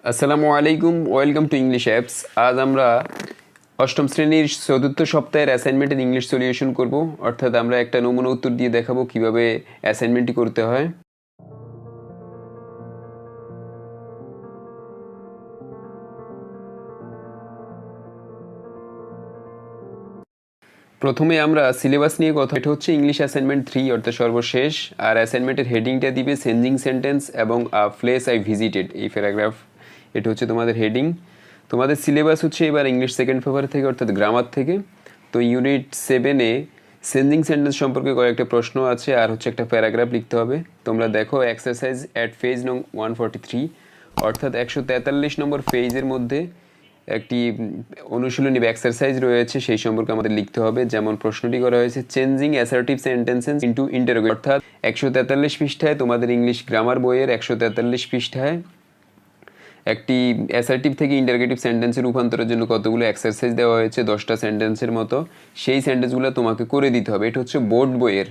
আসসালামু আলাইকুম, welcome to English apps. আজ আমরা অষ্টম শ্রেণীর চতুর্থ সপ্তাহের অ্যাসাইনমেন্টের ইংলিশ সলিউশন করব। অর্থাৎ আমরা একটা নমুনা উত্তর দিয়ে দেখাবো কিভাবে অ্যাসাইনমেন্টটি করতে হয়। প্রথমে আমরা সিলেবাস নিয়ে কথা, এটা হচ্ছে ইংলিশ অ্যাসাইনমেন্ট 3 অর্থাৎ সর্বশেষ। আর অ্যাসাইনমেন্টের হেডিংটা দিবে চেঞ্জিং সেন্টেন্স এবং প্লেস আই ভিজিটেড, এই প্যারাগ্রাফ। এটা হচ্ছে তোমাদের হেডিং। তোমাদের সিলেবাস হচ্ছে এবার ইংলিশ সেকেন্ড পেপার থেকে অর্থাৎ গ্রামার থেকে। তো ইউনিট 7-এ চেঞ্জিং সেন্টেন্স সম্পর্কে কয়েকটা প্রশ্ন আছে আর হচ্ছে একটা প্যারাগ্রাফ লিখতে হবে। তোমরা দেখো এক্সারসাইজ অ্যাট পেজ নং 143 অর্থাৎ 143 নম্বর পেজের মধ্যে একটি অনুশীলনী বা এক্সারসাইজ রয়েছে, সেই সম্পর্কে আমাদের লিখতে হবে। যেমন প্রশ্নটি করা হয়েছে changing assertive sentences into interrogative, অর্থাৎ 143 পৃষ্ঠায় তোমাদের ইংলিশ গ্রামার বইয়ের 143 পৃষ্ঠায় একটি অ্যাসার্টিভ থেকে ইন্টারোগেটিভ সেন্টেন্সে রূপান্তরের জন্য কতগুলো এক্সারসাইজ দেওয়া হয়েছে, 10টা সেন্টেন্সের মতো। সেই সেন্টেন্সগুলো তোমাকে করে দিতে হবে। এটা হচ্ছে বোর্ড বইয়ের,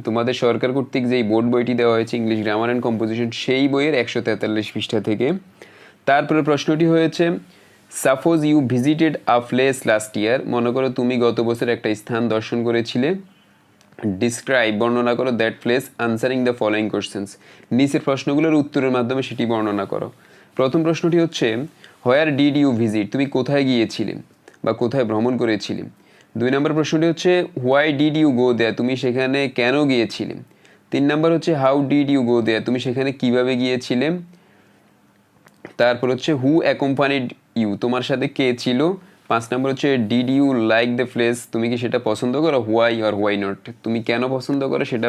তোমাদের সরকার কর্তৃক যেই বোর্ড বইটি দেওয়া হয়েছে ইংলিশ গ্রামার অ্যান্ড কম্পোজিশন, সেই বইয়ের 143 পৃষ্ঠা থেকে। তারপরে প্রশ্নটি হয়েছে suppose you visited a place last year, মনে করো তুমি গত বছর একটা স্থান দর্শন করেছিলে। ডিসক্রাইব, বর্ণনা করো that place answering the following questions, নিচের প্রশ্নগুলোর উত্তরের মাধ্যমে সেটি বর্ণনা করো। প্রথম প্রশ্নটি হচ্ছে হোয়ার ডিড ইউ ভিজিট, তুমি কোথায় গিয়েছিলে বা কোথায় ভ্রমণ করেছিলে। 2 নম্বর প্রশ্নটি হচ্ছে হোয়াই ডিড ইউ গো দেয়ার, তুমি সেখানে কেন গিয়েছিলে। 3 নম্বর হচ্ছে হাউ ডিড ইউ গো দেয়ার, তুমি সেখানে কিভাবে গিয়েছিলে। তারপর হচ্ছে হু অ্যাকম্পানিড ইউ, তোমার সাথে কে ছিল। 5 নম্বর হচ্ছে did you like the place, তুমি কি সেটা পছন্দ করো। হোয়াই অর হোয়াই নট, তুমি কেন পছন্দ করো সেটা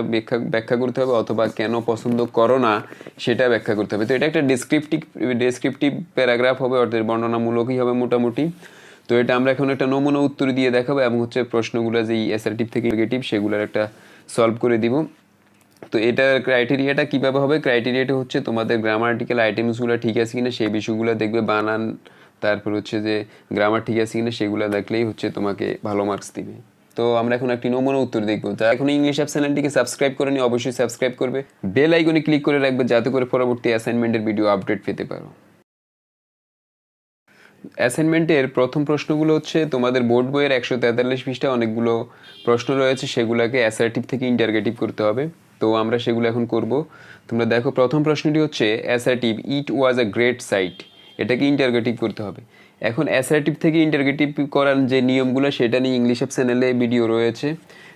ব্যাখ্যা করতে হবে, অথবা কেন পছন্দ করো না সেটা ব্যাখ্যা করতে হবে। তো এটা একটা ডেসক্রিপটিভ প্যারাগ্রাফ হবে, অর্থাৎ বর্ণনামূলকই হবে মোটামুটি। তো এটা আমরা এখন একটা নমুনা উত্তর দিয়ে দেখাবো এবং হচ্ছে প্রশ্নগুলো যেই অ্যাসার্টিভ থেকে নেগেটিভ সেগুলোর একটা সলভ করে দিব। তো এটার ক্রাইটেরিয়াটা কীভাবে হবে, ক্রাইটেরিয়াটা হচ্ছে তোমাদের গ্রামাটিক্যাল আইটেমসগুলো ঠিক আছে কিনা সেই বিষয়গুলো দেখবে, বানান, তারপর হচ্ছে যে গ্রামার ঠিক আছে কিনা সেগুলো দেখলেই হচ্ছে তোমাকে ভালো মার্কস দিবে। তো আমরা এখন একটি নমুনা উত্তর দেখবো। তা এখন ইংলিশ অ্যাপ চ্যানেলটিকে সাবস্ক্রাইব করে নিয়ে অবশ্যই সাবস্ক্রাইব করবে, বেল আইকনে ক্লিক করে রাখবে যাতে করে পরবর্তী অ্যাসাইনমেন্টের ভিডিও আপডেট পেতে পারো। অ্যাসাইনমেন্টের প্রথম প্রশ্নগুলো হচ্ছে তোমাদের বোর্ড বইয়ের 143 পৃষ্ঠায় অনেকগুলো প্রশ্ন রয়েছে, সেগুলোকে অ্যাসার্টিভ থেকে ইন্টারগেটিভ করতে হবে। তো আমরা সেগুলো এখন করব। তোমরা দেখো প্রথম প্রশ্নটি হচ্ছে assertive it was a great site, এটাকে ইন্টারগেটিভ করতে হবে। এখন অ্যাসার্টিভ থেকে ইন্টারগেটিভ করার যে নিয়মগুলো সেটা নিয়ে ইংলিশ অ্যাপ চ্যানেলে ভিডিও রয়েছে,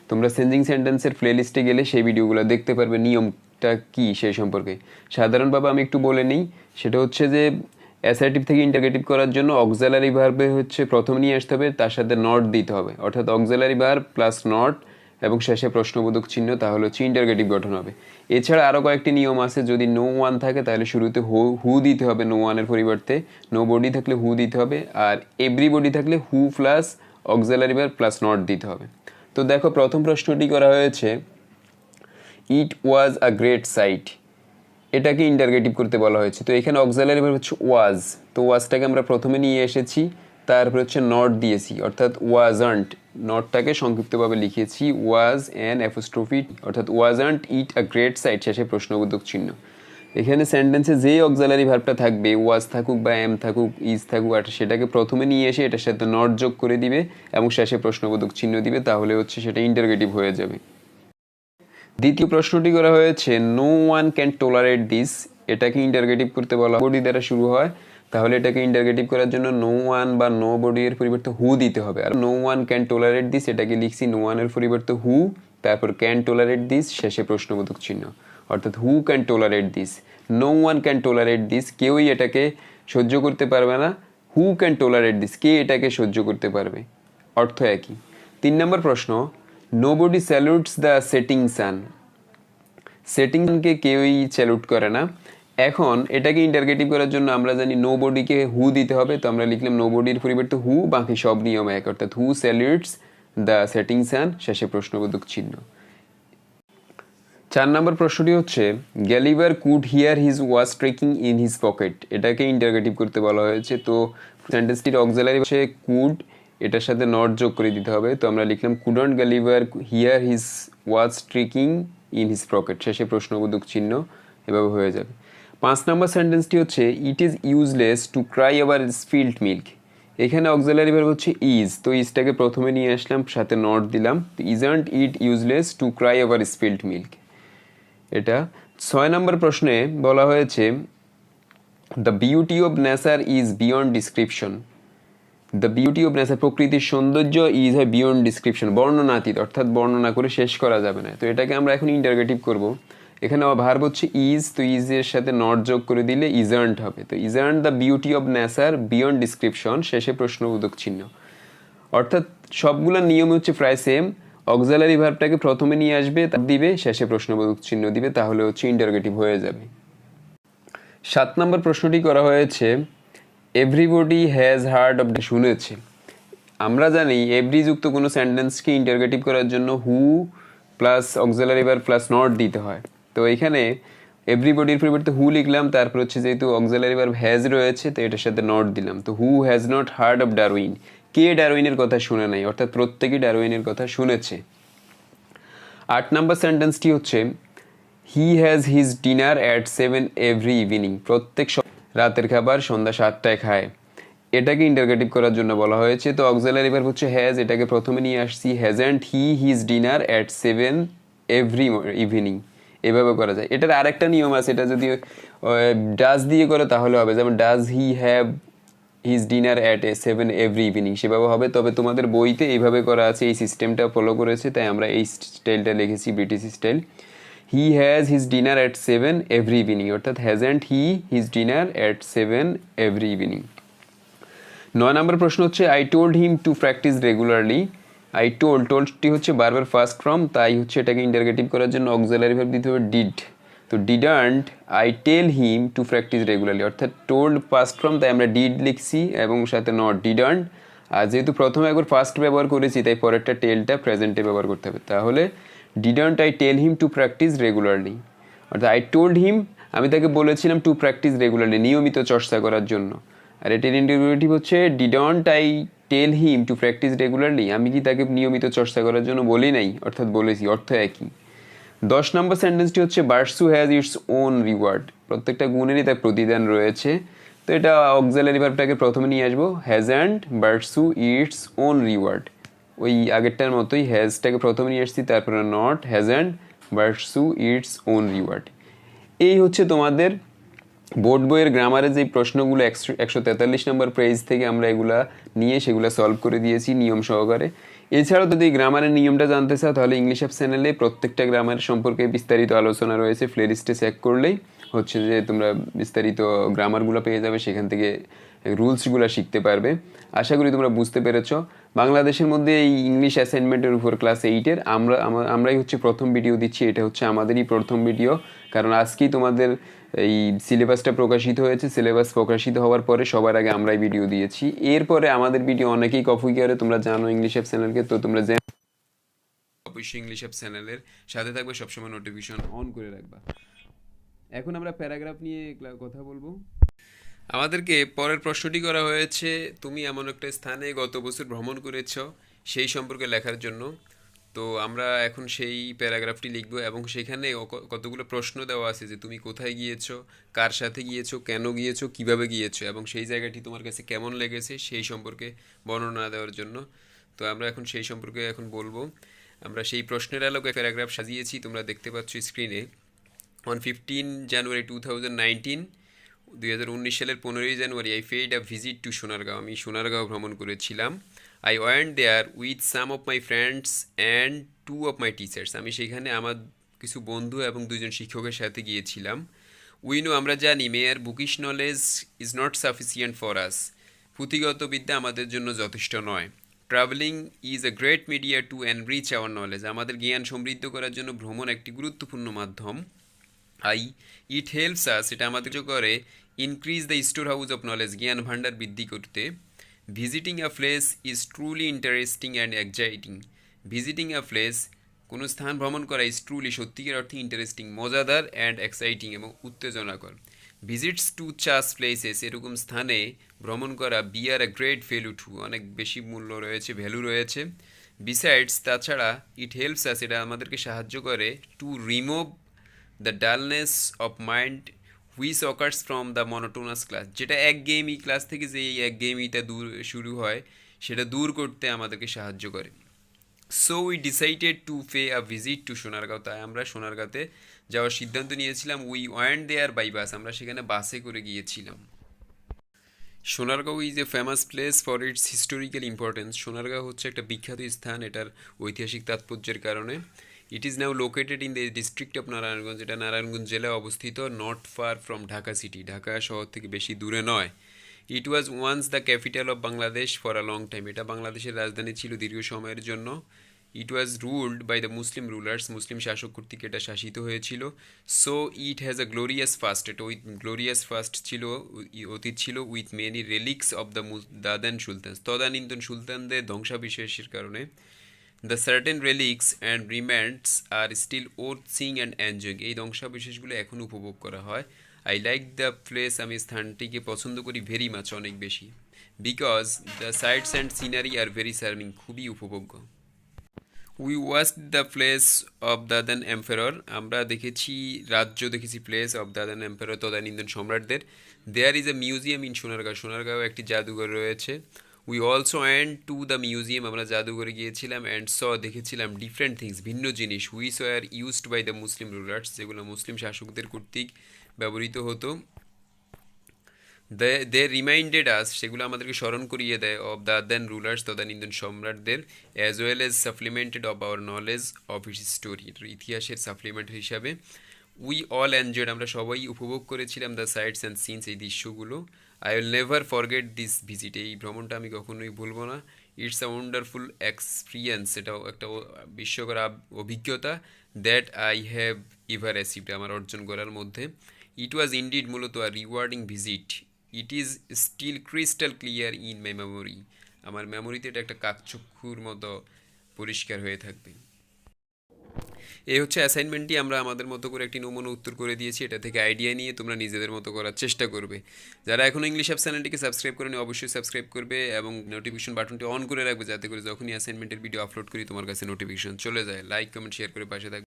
তোমরা চেঞ্জিং সেন্টেন্সের প্লেলিস্টে গেলে সেই ভিডিওগুলো দেখতে পারবে নিয়মটা কী সেই সম্পর্কে। সাধারণভাবে আমি একটু বলে নিই, সেটা হচ্ছে যে অ্যাসার্টিভ থেকে ইন্টারগেটিভ করার জন্য অক্সিলারি ভার্বে হচ্ছে প্রথম নিয়ে আসতে হবে, তার সাথে নট দিতে হবে, অর্থাৎ অক্সিলারি ভার্ব প্লাস নট এবং শেষে প্রশ্নবোধক চিহ্ন, তাহলে হচ্ছে ইন্টারগেটিভ গঠন হবে। এছাড়া আরও কয়েকটি নিয়ম আছে, যদি নো ওয়ান থাকে তাহলে শুরুতে হু দিতে হবে নো ওয়ানের পরিবর্তে, নো বডি থাকলে হু দিতে হবে, আর এভরিবডি থাকলে who plus auxiliary verb plus not দিতে হবে। তো দেখো প্রথম প্রশ্নটি করা হয়েছে ইট ওয়াজ আ গ্রেট সাইট, এটাকে ইন্টারগেটিভ করতে বলা হয়েছে। তো এখানে অক্সিলারি ভার্ব হচ্ছে ওয়াজ, তো ওয়াজটাকে আমরা প্রথমে নিয়ে এসেছি, তারপর হচ্ছে নট দিয়েছি, অর্থাৎ ওয়াজন্ট, নটটাকে সংক্ষিপ্তভাবে লিখেছি ওয়াজ অ্যান অ্যাপোস্ট্রফি, অর্থাৎ wasn't it a great site, শেষে প্রশ্নবোধক চিহ্ন। এখানে সেন্টেন্সে যেই অক্সিলারি ভার্বটা থাকবে, ওয়াজ থাকুক বা এম থাকুক ইজ থাকুক, আর সেটাকে প্রথমে নিয়ে এসে এটার সাথে নট যোগ করে দিবে এবং শেষে প্রশ্নবোধক চিহ্ন দিবে, তাহলে হচ্ছে সেটা ইন্টারগেটিভ হয়ে যাবে। দ্বিতীয় প্রশ্নটি করা হয়েছে no one can tolerate this, এটাকে ইন্টারগেটিভ করতে বলা বডি দ্বারা শুরু হয়, তাহলে এটাকে ইন্টারগেটিভ করার জন্য নো ওয়ান বা নো বডি এর পরিবর্তে হু দিতে হবে। আর no one can tolerate this, এটাকে লিখছি নো ওয়ানের পরিবর্তে হু, তারপর ক্যান টলারেট দিস, শেষে প্রশ্নবোধক চিহ্ন, অর্থাৎ who can tolerate this, no one can tolerate this, কেউই এটাকে সহ্য করতে পারবে না। হু ক্যান টলারেট দিস, কে এটাকে সহ্য করতে পারবে, অর্থ একই। 3 নম্বর প্রশ্ন nobody salutes the setting sun, setting সানকে কেউই স্যালুট করে না। এখন এটাকে ইন্টারগেটিভ করার জন্য আমরা জানি নো বডিকে হু দিতে হবে, তো আমরা লিখলাম নো বডির পরিবর্তে হু, বাকি সব নিয়ম এক, অর্থাৎ হু স্যালুটস দ্য সেটিং সান, শেষে প্রশ্নবোধক চিহ্ন। 4 নম্বর প্রশ্নটি হচ্ছে Gulliver could hear his watch trekking in his pocket, এটাকে ইন্টারগেটিভ করতে বলা হয়েছে। তো সেন্টেন্সটির অক্সিলারি হচ্ছে কুড, এটার সাথে নট যোগ করে দিতে হবে, তো আমরা লিখলাম couldn't Gulliver here his watch trekking in his pocket, শেষে প্রশ্নবোধক চিহ্ন, এভাবে হয়ে যাবে। 5 নম্বর সেন্টেন্সটি হচ্ছে it is useless to cry over spelled milk. এখানে অক্সিলারি ভার্ব হচ্ছে ইজ, তো ইজটাকে প্রথমে নিয়ে আসলাম, সাথে নট দিলাম, তো isn't it useless to cry over spelled milk. এটা 6 নম্বর প্রশ্নে বলা হয়েছে the beauty of nature is beyond description. The beauty of nature, প্রকৃতির সৌন্দর্য ইজ হয় বিয়ন্ড ডিসক্রিপশন, বর্ণনাতীত, অর্থাৎ বর্ণনা করে শেষ করা যাবে না। তো এটাকে আমরা এখন ইন্টারগেটিভ করব। এখানে ভার্ব হচ্ছে ইজ, তো ইজের সাথে নট যোগ করে দিলে ইজার্ন্ট হবে। তো isn't the beauty of nature beyond description, শেষে প্রশ্নবোধক চিহ্ন। অর্থাৎ সবগুলো নিয়ম হচ্ছে প্রায় সেম। অক্সিলারি ভার্বটাকে প্রথমে নিয়ে আসবে, তার দিবে, শেষে প্রশ্নবোধক চিহ্ন দিবে, তাহলে হচ্ছে ইন্টারগেটিভ হয়ে যাবে। 7 নম্বর প্রশ্নটি করা হয়েছে এভরিবডি হ্যাজ হার্ড অফ, শুনেছে। আমরা জানি এভরি যুক্ত কোনো সেন্টেন্সকে ইন্টারগেটিভ করার জন্য who plus auxiliary verb plus not দিতে হয়। তো এখানে এভরিবডির পরিবর্তে হু লিখলাম, তারপর হচ্ছে যেহেতু অক্সিলারি ভার্ব হ্যাজ রয়েছে তো এটার সাথে নট দিলাম। তো who has not heard of Darwin, কে ডারউইনের কথা শুনে নাই, অর্থাৎ প্রত্যেকেই ডারউইনের কথা শুনেছে। 8 নম্বর সেন্টেন্সটি হচ্ছে হি has his dinner at 7 every evening, প্রত্যেক রাতের খাবার সন্ধ্যা 7টায় খায়। এটাকে ইন্টারগেটিভ করার জন্য বলা হয়েছে। তো অক্সিলারি ভার্ব হচ্ছে হ্যাজ, এটাকে প্রথমে নিয়ে আসছি, hasn't he his dinner at 7 every evening, এভাবে করা যায়। এটার আরেকটা নিয়ম আছে, এটা যদি ডাজ দিয়ে করে তাহলে হবে, যেমন does he have his dinner at 7 every evening, সেভাবে হবে। তবে তোমাদের বইতে এইভাবে করা আছে, এই সিস্টেমটা ফলো করেছে, তাই আমরা এই স্টাইলটা লিখেছি, British style. He has his dinner at 7 every evening, অর্থাৎ hasn't he his dinner at 7 every evening. 9 নম্বর প্রশ্ন হচ্ছে I told him to practise regularly. I টোল্ডটি হচ্ছে বারবার ফার্স্ট ফর্ম, তাই হচ্ছে এটাকে ইন্টারগেটিভ করার জন্য অক্সিলারি ভার্ব দিতে হবে ডিড। তো didn't I tell him to practise regularly, অর্থাৎ টোল্ড ফার্স্ট ফর্ম, তাই আমরা ডিড লিখছি এবং সাথে নট ডিডন্ট। আর যেহেতু প্রথমে একবার ফার্স্ট ব্যবহার করেছি তাই পরেরটা টেলটা প্রেজেন্টে ব্যবহার করতে হবে। তাহলে didn't I tell him to practise regularly, অর্থাৎ আই টোল্ড হিম, আমি তাকে বলেছিলাম টু প্র্যাকটিস রেগুলারলি, নিয়মিত চর্চা করার জন্য। আর এটির ইন্টারোগেটিভ হচ্ছে didn't I tell him to practise regularly, আমি কি তাকে নিয়মিত চর্চা করার জন্য বলি নাই, অর্থাৎ বলেছি, অর্থ একই। 10 নম্বর সেন্টেন্সটি হচ্ছে বার্সু হ্যাজ ইটস ওন রিওয়ার্ড, প্রত্যেকটা গুণেরই তার প্রতিদান রয়েছে। তো এটা অক্সিলারি ভার্বটাকে প্রথমে নিয়ে আসবো, হ্যাজন্ট বার্সু ইটস ওন রিওয়ার্ড, ওই আগেরটার মতোই হ্যাজটাকে প্রথমে নিয়ে আসছি, তারপরে নট, হ্যাজন্ট বার্সু ইটস ওন রিওয়ার্ড। এই হচ্ছে তোমাদের বোর্ড বইয়ের গ্রামারের যে প্রশ্নগুলো 143 নম্বর পেজ থেকে আমরা এগুলা নিয়ে সেগুলো সলভ করে দিয়েছি নিয়ম সহকারে। এছাড়াও যদি গ্রামারের নিয়মটা জানতে চাও তাহলে ইংলিশ অ্যাপ চ্যানেলে প্রত্যেকটা গ্রামার সম্পর্কে বিস্তারিত আলোচনা রয়েছে, প্লেলিস্টে চেক করলেই হচ্ছে যে তোমরা বিস্তারিত গ্রামারগুলো পেয়ে যাবে, সেখান থেকে রুলসগুলো শিখতে পারবে। আশা করি তোমরা বুঝতে পেরেছো। বাংলাদেশের মধ্যে এই ইংলিশ অ্যাসাইনমেন্টের উপর ক্লাস 8-এর আমরাই হচ্ছে প্রথম ভিডিও দিচ্ছি, এটা হচ্ছে আমাদেরই প্রথম ভিডিও, কারণ আজকেই তোমাদের এই সিলেবাসটা প্রকাশিত হয়েছে। সিলেবাস প্রকাশিত হওয়ার পরে সবার আগে আমরাই ভিডিও দিয়েছি, এরপরে আমাদের ভিডিও অনেকেই কপি করে, তোমরা জানো ইংলিশ অ্যাপ চ্যানেলকে, তো তোমরা অবশ্যই ইংলিশ অ্যাপ চ্যানেলের সাথে থাকবে, সবসময় নোটিফিকেশন অন করে রাখবা। এখন আমরা প্যারাগ্রাফ নিয়ে কথা বলবো। আমাদেরকে পরের প্রশ্নটি করা হয়েছে তুমি এমন একটা স্থানে গত বছর ভ্রমণ করেছ সেই সম্পর্কে লেখার জন্য। তো আমরা এখন সেই প্যারাগ্রাফটি লিখব এবং সেখানে কতগুলো প্রশ্ন দেওয়া আছে যে তুমি কোথায় গিয়েছো, কার সাথে গিয়েছো, কেন গিয়েছো, কিভাবে গিয়েছো এবং সেই জায়গাটি তোমার কাছে কেমন লেগেছে সেই সম্পর্কে বর্ণনা দেওয়ার জন্য। তো আমরা এখন সেই সম্পর্কে এখন বলবো। আমরা সেই প্রশ্নের আলোকে প্যারাগ্রাফ সাজিয়েছি, তোমরা দেখতে পাচ্ছ স্ক্রিনে। অন 15 জানুয়ারি 2019, 2019 সালের 15ই জানুয়ারি I paid a visit to Sonargaon, আমি সোনারগাঁও ভ্রমণ করেছিলাম। I went there with some of my friends and 2 of my teachers, আমি সেখানে আমার কিছু বন্ধু এবং 2জন শিক্ষকের সাথে গিয়েছিলাম। উই নো, আমরা জানি, mere bookish knowledge is not sufficient for us, পুঁথিগত বিদ্যা আমাদের জন্য যথেষ্ট নয়। Travelling is a great media to enrich our knowledge, আমাদের জ্ঞান সমৃদ্ধ করার জন্য ভ্রমণ একটি গুরুত্বপূর্ণ মাধ্যম। ইট হেল্পস আস, এটা আমাদের করে increase the store house of knowledge, জ্ঞান ভাণ্ডার বৃদ্ধি করতে। Visiting a place is truly interesting and exciting, visiting a place, কোনো স্থান ভ্রমণ করা ইজ ট্রুলি, সত্যিকার অর্থে, ইন্টারেস্টিং, মজাদার, অ্যান্ড এক্সাইটিং এবং উত্তেজনাকর। ভিজিটস টু চাস প্লেসেস, এরকম স্থানে ভ্রমণ করা, বিয়ার আ গ্রেট ভ্যালু টু, অনেক বেশি মূল্য রয়েছে, ভ্যালু রয়েছে। বিসাইডস, তাছাড়া, ইট হেল্পস আস, এটা আমাদেরকে সাহায্য করে, to remove the dullness of mind which occurs from the monotonous class, যেটা একঘেয়েমি ক্লাস থেকে যে এই একঘেয়েমিটা দূর শুরু হয় সেটা দূর করতে আমাদেরকে সাহায্য করে। So we decided to pay a visit to Sonargaon, তাই আমরা সোনারগাঁতে যাওয়ার সিদ্ধান্ত নিয়েছিলাম। We went there by bus, আমরা সেখানে বাসে করে গিয়েছিলাম। Sonargaon is a famous place for its historical importance, Sonargaon হচ্ছে একটা বিখ্যাত স্থান এটার ঐতিহাসিক তাৎপর্যের কারণে। It is now located in the district of Narayanganj, এটা নারায়ণগঞ্জ জেলায় অবস্থিত, not far from Dhaka city, Dhaka শহর থেকে বেশি দূরে নয়। It was once the capital of Bangladesh for a long time, এটা বাংলাদেশের রাজধানী ছিল দীর্ঘ সময়ের জন্য। It was ruled by the Muslim rulers, মুসলিম শাসক কর্তৃক এটা শাসিত হয়েছিল। So it has a glorious past, এটা উইথ গ্লোরিয়াস ফাস্ট ছিল, অতীত ছিল, with many relics of the then sultan, তদানীন্তন সুলতানদের ধ্বংসাবিশেষের কারণে। The certain relics and remnants are still worth seeing and enjoying, এই ধ্বংসাবিশেষগুলো এখন উপভোগ করা হয়। আই লাইক দ্য প্লেস, আমি স্থানটিকে পছন্দ করি ভেরি মাচ, অনেক বেশি। Because the sites and scenery are very charming, খুবই উপভোগ্য। We watch the place of the then emperor, আমরা দেখেছি রাজ্য, দেখেছি place of the then emperor, তদানীন্তন সম্রাটদের। There is a museum in Sonargaon, Sonargaon একটি জাদুঘর রয়েছে। We also and to the museum, আমরা জাদুঘরে গিয়েছিলাম। অ্যান্ড স দেখেছিলাম ডিফারেন্ট থিংস, ভিন্ন জিনিস, which were used by the Muslim rulers, যেগুলো মুসলিম শাসকদের কর্তৃক ব্যবহৃত হতো। দে রিমাইন্ডেড আস, সেগুলো আমাদেরকে স্মরণ করিয়ে দেয়, অফ দ্য দেন রুলার্স, তদানীন্তন সম্রাটদের, as well as supplemented of our knowledge of history, ইতিহাসের সাপ্লিমেন্ট হিসাবে। উই অল এনজয়েড, আমরা সবাই উপভোগ করেছিলাম দ্য সাইটস অ্যান্ড সিনস, এই দৃশ্যগুলো। I will never forget this visit, এই ভ্রমণটা আমি কখনোই ভুলবো না। ইটস আ ওয়ান্ডারফুল এক্সপিরিয়েন্স, এটাও একটা বিস্ময়কর অভিজ্ঞতা। That I have ever achieved, আমার অর্জন করার মধ্যে। ইট ওয়াজ ইনডিড, মূলত a rewarding visit. It is still crystal clear in my memory, আমার মেমোরিতে এটা একটা কাকচক্ষুর মতো পরিষ্কার হয়ে থাকবে। এই হচ্ছে অ্যাসাইনমেন্টটি, আমরা আমাদের মতো করে একটি নমুনা উত্তর করে দিয়েছি, এটা থেকে আইডিয়া নিয়ে তোমরা নিজেদের মতো করার চেষ্টা করবে। যারা এখনও ইংলিশ অ্যাপ চ্যানেলটিকে সাবস্ক্রাইব করেনি অবশ্যই সাবস্ক্রাইব করবে এবং নোটিফিকেশন বাটনটি অন করে রাখবে, যাতে করে যখনই অ্যাসাইনমেন্টের ভিডিও আপলোড করি তোমার কাছে নোটিফিকেশন চলে যায়। লাইক কমেন্ট শেয়ার করে পাশে থাকবে।